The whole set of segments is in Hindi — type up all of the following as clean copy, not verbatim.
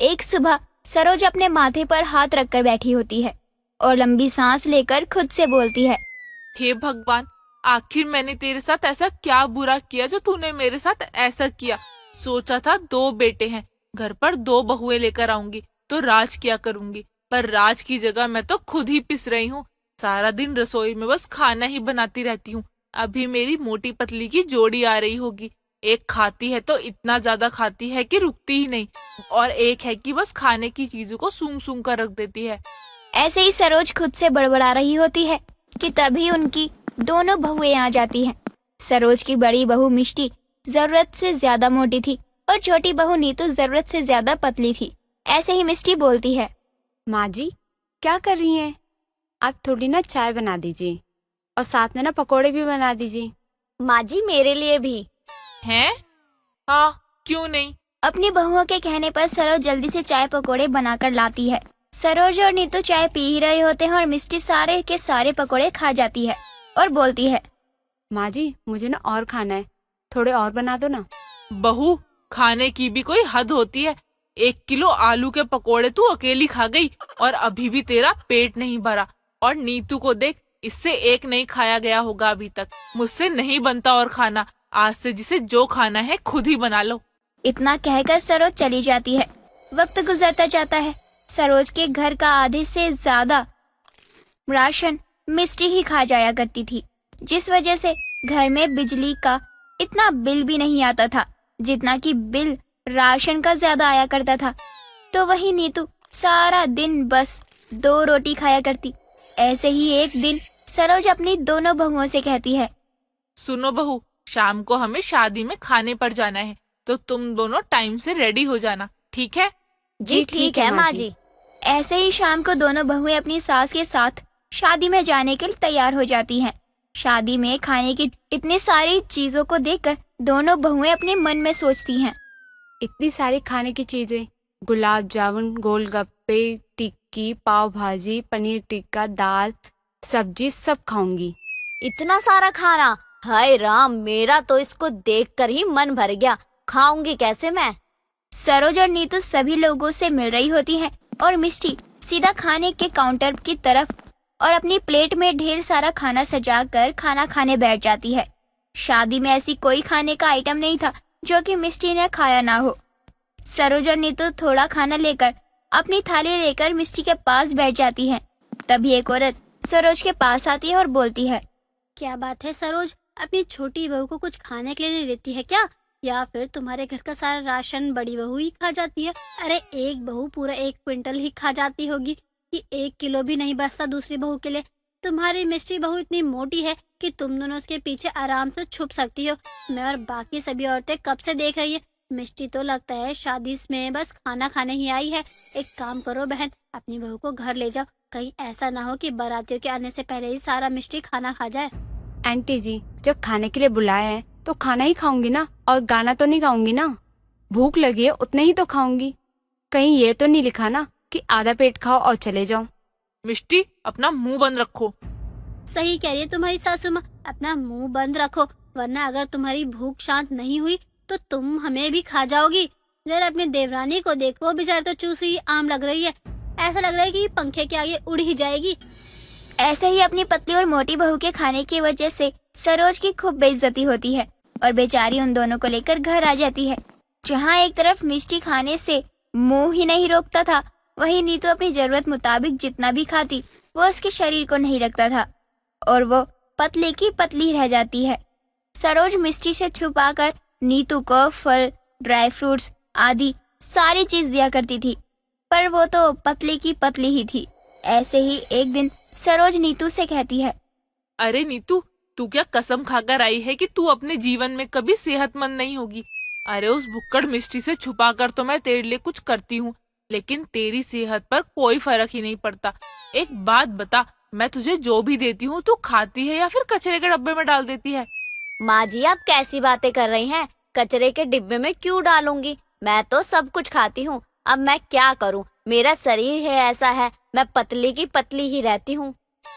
एक सुबह सरोज अपने माथे पर हाथ रखकर बैठी होती है और लंबी सांस लेकर खुद से बोलती है, हे भगवान, आखिर मैंने तेरे साथ ऐसा क्या बुरा किया जो तूने मेरे साथ ऐसा किया। सोचा था 2 बेटे हैं, घर पर 2 बहुएं लेकर आऊंगी तो राज किया करूंगी, पर राज की जगह मैं तो खुद ही पिस रही हूँ। सारा दिन रसोई में बस खाना ही बनाती रहती हूँ। अभी मेरी मोटी पतली की जोड़ी आ रही होगी। एक खाती है तो इतना ज्यादा खाती है कि रुकती ही नहीं, और एक है कि बस खाने की चीजों को सूंघ सूंघ कर रख देती है। ऐसे ही सरोज खुद से बड़बड़ा रही होती है कि तभी उनकी दोनों बहुएं आ जाती हैं। सरोज की बड़ी बहू मिष्टी जरूरत से ज्यादा मोटी थी और छोटी बहू नीतू जरूरत से ज्यादा पतली थी। ऐसे ही मिष्टी बोलती है, माँ जी, क्या कर रही हैं? आप थोड़ी ना चाय बना दीजिए और साथ में ना पकोड़े भी बना दीजिए। माँ जी, मेरे लिए भी। हैं? हाँ, क्यों नहीं। अपनी बहुओं के कहने पर सरोज जल्दी से चाय पकोड़े बनाकर लाती है। सरोज और नीतू चाय पी ही रहे होते हैं और मिष्टी सारे के सारे पकोड़े खा जाती है और बोलती है, माँ जी, मुझे ना और खाना है, थोड़े और बना दो ना। बहू, खाने की भी कोई हद होती है। 1 किलो आलू के पकोड़े तू अकेली खा गई और अभी भी तेरा पेट नहीं भरा। और नीतू को देख, इससे एक नहीं खाया गया होगा अभी तक। मुझसे नहीं बनता और खाना। आज से जिसे जो खाना है खुद ही बना लो। इतना कहकर सरोज चली जाती है। वक्त गुजरता जाता है। सरोज के घर का आधे से ज्यादा राशन मिष्टी ही खा जाया करती थी, जिस वजह से घर में बिजली का इतना बिल भी नहीं आता था जितना कि बिल राशन का ज्यादा आया करता था। तो वही नीतू सारा दिन बस 2 रोटी खाया करती। ऐसे ही एक दिन सरोज अपनी दोनों बहुओं से कहती है, सुनो बहू, शाम को हमें शादी में खाने पर जाना है, तो तुम दोनों टाइम से रेडी हो जाना, ठीक है? जी ठीक है माँ जी। ऐसे ही शाम को दोनों बहुएं अपनी सास के साथ शादी में जाने के लिए तैयार हो जाती हैं। शादी में खाने की इतनी सारी चीजों को देखकर दोनों बहुएं अपने मन में सोचती हैं, इतनी सारी खाने की चीजें, गुलाब जामुन, गोलगप्पे, टिक्की, पाव भाजी, पनीर टिक्का, दाल, सब्जी सब खाऊंगी। इतना सारा खाना, हाय राम, मेरा तो इसको देखकर ही मन भर गया। खाऊंगी कैसे मैं? सरोज और नीतू सभी लोगों से मिल रही होती है और मिष्टी सीधा खाने के काउंटर की तरफ और अपनी प्लेट में ढेर सारा खाना सजाकर खाना खाने बैठ जाती है। शादी में ऐसी कोई खाने का आइटम नहीं था जो कि मिष्टी ने खाया ना हो। सरोज और नीतू थोड़ा खाना लेकर अपनी थाली लेकर मिष्टी के पास बैठ जाती है। तभी एक औरत सरोज के पास आती है और बोलती है, क्या बात है सरोज, अपनी छोटी बहू को कुछ खाने के लिए नहीं देती है क्या? या फिर तुम्हारे घर का सारा राशन बड़ी बहू ही खा जाती है? अरे एक बहू पूरा 1 क्विंटल ही खा जाती होगी कि 1 किलो भी नहीं बचता दूसरी बहू के लिए। तुम्हारी मिष्टी बहू इतनी मोटी है कि तुम दोनों उसके पीछे आराम से छुप सकती हो। मैं और बाकी सभी औरतें कब से देख रही है। मिष्टी तो लगता है शादी में बस खाना खाने ही आई है। एक काम करो बहन, अपनी बहू को घर ले जाओ, कहीं ऐसा ना हो कि बारातियों के आने से पहले ही सारा मिष्टी खाना खा जाए। आंटी जी, जब खाने के लिए बुलाया है तो खाना ही खाऊंगी ना, और गाना तो नहीं गाऊंगी ना। भूख लगी है उतने ही तो खाऊंगी। कहीं ये तो नहीं लिखा ना कि आधा पेट खाओ और चले जाओ। मिष्टी, अपना मुंह बंद रखो। सही कह रही है तुम्हारी सासू माँ, अपना मुंह बंद रखो, वरना अगर तुम्हारी भूख शांत नहीं हुई तो तुम हमें भी खा जाओगी। जरा अपनी देवरानी को देखो, वो बेचारी तो चूसी हुई आम लग रही है। ऐसा लग रहा है कि पंखे के आगे उड़ ही जाएगी। ऐसे ही अपनी पतली और मोटी बहू के खाने की वजह से सरोज की खूब बेइज्जती होती है और बेचारी उन दोनों को लेकर घर आ जाती है। जहाँ एक तरफ मिष्टी खाने से मुंह ही नहीं रोकता था, वहीं नीतू अपनी जरूरत मुताबिक जितना भी खाती वो उसके शरीर को नहीं लगता था और वो पतली की पतली रह जाती है। सरोज मिष्टी से छुपाकर नीतू को फल, ड्राई फ्रूट्स आदि सारी चीज दिया करती थी, पर वो तो पतली की पतली ही थी। ऐसे ही एक दिन सरोज नीतू से कहती है, अरे नीतू, तू क्या कसम खाकर आई है कि तू अपने जीवन में कभी सेहतमंद नहीं होगी? अरे उस भुक्कड़ मिष्टी से छुपा कर तो मैं तेरे लिए कुछ करती हूँ, लेकिन तेरी सेहत पर कोई फर्क ही नहीं पड़ता। एक बात बता, मैं तुझे जो भी देती हूँ तू खाती है या फिर कचरे के डब्बे में डाल देती है? माँ जी, आप कैसी बातें कर रही हैं? कचरे के डिब्बे में क्यों डालूंगी? मैं तो सब कुछ खाती हूँ। अब मैं क्या करूँ, मेरा शरीर है ऐसा है, मैं पतली की पतली ही रहती हूँ।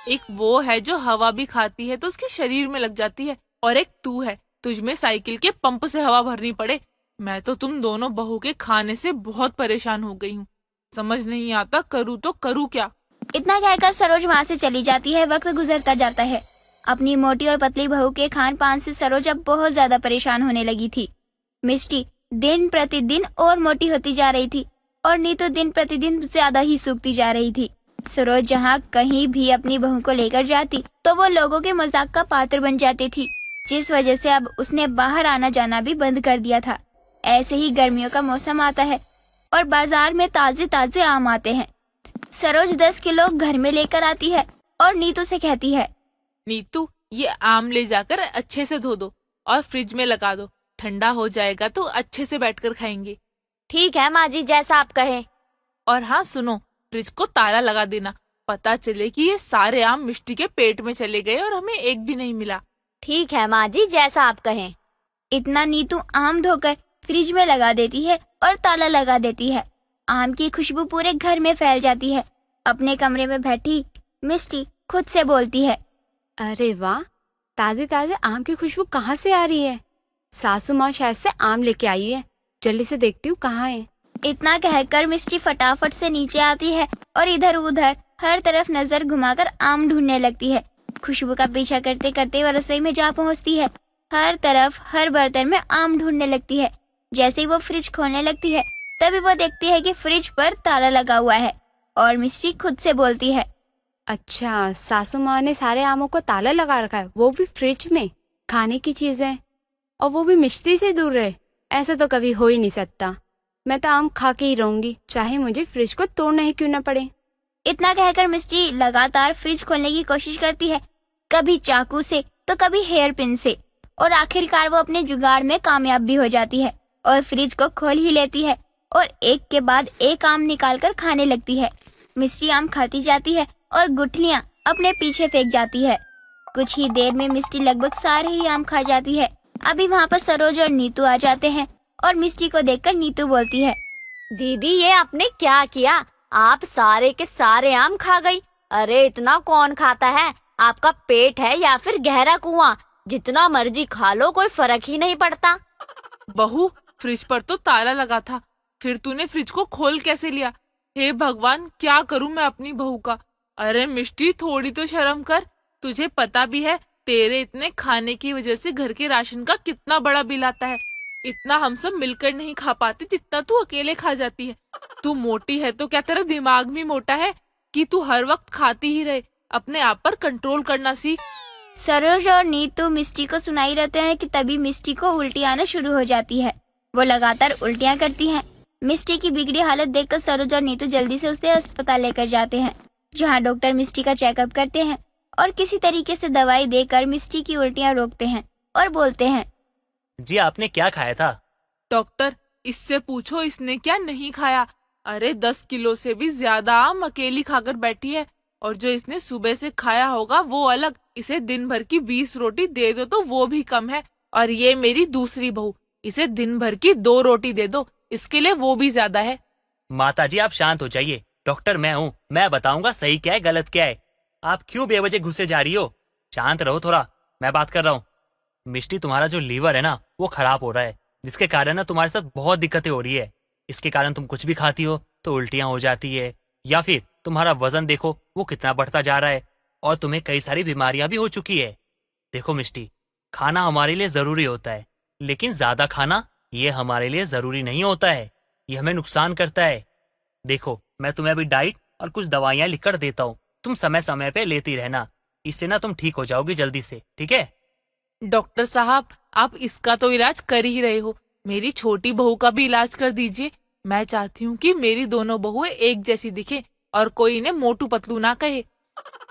एक वो है जो हवा भी खाती है तो उसके शरीर में लग जाती है, और एक तू है, तुझ में साइकिल के पंप से हवा भरनी पड़े मैं तो तुम दोनों बहू के खाने से बहुत परेशान हो गई हूँ। समझ नहीं आता करूँ तो करूँ क्या। इतना कहकर सरोज वहाँ से चली जाती है। वक्त गुजरता जाता है। अपनी मोटी और पतली बहू के खान पान से सरोज अब बहुत ज्यादा परेशान होने लगी थी। मिष्टी दिन प्रतिदिन और मोटी होती जा रही थी और नीतू दिन प्रतिदिन ज्यादा ही सूखती जा रही थी। सरोज जहाँ कहीं भी अपनी बहू को लेकर जाती तो वो लोगों के मजाक का पात्र बन जाती थी, जिस वजह से अब उसने बाहर आना जाना भी बंद कर दिया था। ऐसे ही गर्मियों का मौसम आता है और बाजार में ताजे ताजे आम आते हैं। सरोज 10 किलो घर में लेकर आती है और नीतू से कहती है, नीतू, ये आम ले जाकर अच्छे से धो दो और फ्रिज में लगा दो। ठंडा हो जाएगा तो अच्छे से बैठकर खाएंगे। ठीक है माँ जी, जैसा आप कहें। और हाँ सुनो, फ्रिज को ताला लगा देना। पता चले कि ये सारे आम मिष्टी के पेट में चले गए और हमें एक भी नहीं मिला। ठीक है माँ जी, जैसा आप कहें। इतना नीतू आम धोकर फ्रिज में लगा देती है और ताला लगा देती है। आम की खुशबू पूरे घर में फैल जाती है। अपने कमरे में बैठी मिष्टी खुद से बोलती है, अरे वाह, ताजे ताजे आम की खुशबू कहाँ से आ रही है? सासू माँ शायद से आम लेके आई है। जल्दी से देखती हूँ कहाँ है। इतना कहकर मिष्टी फटाफट से नीचे आती है और इधर उधर हर तरफ नजर घुमाकर आम ढूंढने लगती है। खुशबू का पीछा करते करते वो रसोई में जा पहुंचती है। हर तरफ हर बर्तन में आम ढूंढने लगती है। जैसे ही वो फ्रिज खोलने लगती है तभी वो देखती है कि फ्रिज पर ताला लगा हुआ है और मिष्टी खुद से बोलती है, अच्छा, सासू माँ ने सारे आमों को ताला लगा रखा है, वो भी फ्रिज में। खाने की चीजें और वो भी मिष्टी से दूर रहे, ऐसा तो कभी हो ही नहीं सकता। मैं तो आम खा के ही रहूंगी, चाहे मुझे फ्रिज को तोड़ना ही क्यों न पड़े। इतना कहकर मिष्टी लगातार फ्रिज खोलने की कोशिश करती है, कभी चाकू से तो कभी हेयर पिन से, और आखिरकार वो अपने जुगाड़ में कामयाब भी हो जाती है और फ्रिज को खोल ही लेती है और एक के बाद एक आम निकालकर खाने लगती है। मिष्टी आम खाती जाती है और गुठलियां अपने पीछे फेंक जाती है। कुछ ही देर में मिष्टी लगभग सारे ही आम खा जाती है। अभी वहाँ पर सरोज और नीतू आ जाते हैं और मिष्टी को देखकर नीतू बोलती है, दीदी, ये आपने क्या किया? आप सारे के सारे आम खा गई। अरे इतना कौन खाता है? आपका पेट है या फिर गहरा कुआं? जितना मर्जी खा लो, कोई फर्क ही नहीं पड़ता। बहू, फ्रिज पर तो ताला लगा था, फिर तूने फ्रिज को खोल कैसे लिया? हे भगवान, क्या करूं मैं अपनी बहू का। अरे मिष्टी, थोड़ी तो शर्म कर। तुझे पता भी है तेरे इतने खाने की वजह से घर के राशन का कितना बड़ा बिल आता है। इतना हम सब मिलकर नहीं खा पाते जितना तू अकेले खा जाती है। तू मोटी है तो क्या तेरा दिमाग भी मोटा है कि तू हर वक्त खाती ही रहे? अपने आप पर कंट्रोल करना सीख। सरोज और नीतू मिष्टी को सुनाई रहते हैं कि तभी मिष्टी को उल्टी आना शुरू हो जाती है। वो लगातार उल्टियां करती हैं। मिष्टी की बिगड़ी हालत देखकर सरोज और नीतू जल्दी से उसे अस्पताल लेकर जाते हैं, जहां डॉक्टर मिष्टी का चेकअप करते हैं और किसी तरीके से दवाई देकर मिष्टी की उल्टियां रोकते हैं और बोलते हैं, जी आपने क्या खाया था? डॉक्टर, इससे पूछो इसने क्या नहीं खाया। अरे 10 किलो से भी ज्यादा आम अकेली खाकर बैठी है और जो इसने सुबह से खाया होगा वो अलग। इसे दिन भर की 20 रोटी दे दो तो वो भी कम है। और ये मेरी दूसरी बहू, इसे दिन भर की 2 रोटी दे दो, इसके लिए वो भी ज्यादा है। माता जी आप शांत हो जाइए। डॉक्टर मैं हूँ, मैं बताऊंगा सही क्या है गलत क्या है। आप क्यों बेवजह गुस्से जा रही हो? शांत रहो थोड़ा, मैं बात कर रहा हूँ। मिष्टी, तुम्हारा जो लीवर है ना वो खराब हो रहा है, जिसके कारण ना तुम्हारे साथ बहुत दिक्कतें हो रही है। इसके कारण तुम कुछ भी खाती हो तो उल्टियां हो जाती है, या फिर तुम्हारा वजन देखो वो कितना बढ़ता जा रहा है और तुम्हें कई सारी बीमारियां भी हो चुकी है। देखो मिष्टी, खाना हमारे लिए जरूरी होता है, लेकिन ज्यादा खाना ये हमारे लिए जरूरी नहीं होता है। ये हमें नुकसान करता है। देखो, मैं तुम्हें अभी डाइट और कुछ दवाइयां लिखकर देता हूँ, तुम समय समय पे लेती रहना। इससे ना तुम ठीक हो जाओगी जल्दी से, ठीक है? डॉक्टर साहब, आप इसका तो इलाज कर ही रहे हो, मेरी छोटी बहू का भी इलाज कर दीजिए। मैं चाहती हूँ कि मेरी दोनों बहुएं एक जैसी दिखे और कोई इन्हें मोटू पतलू ना कहे।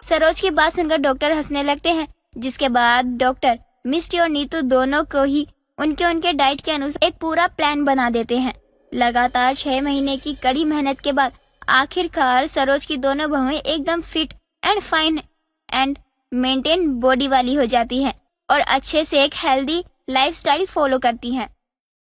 सरोज की बात सुनकर डॉक्टर हंसने लगते हैं, जिसके बाद डॉक्टर मिष्टी और नीतू दोनों को ही उनके डाइट के अनुसार एक पूरा प्लान बना देते हैं। लगातार 6 महीने की कड़ी मेहनत के बाद आखिरकार सरोज की दोनों बहुएं एकदम fit and fine and maintain body वाली हो जाती हैं और अच्छे से एक हेल्दी लाइफस्टाइल फॉलो करती हैं।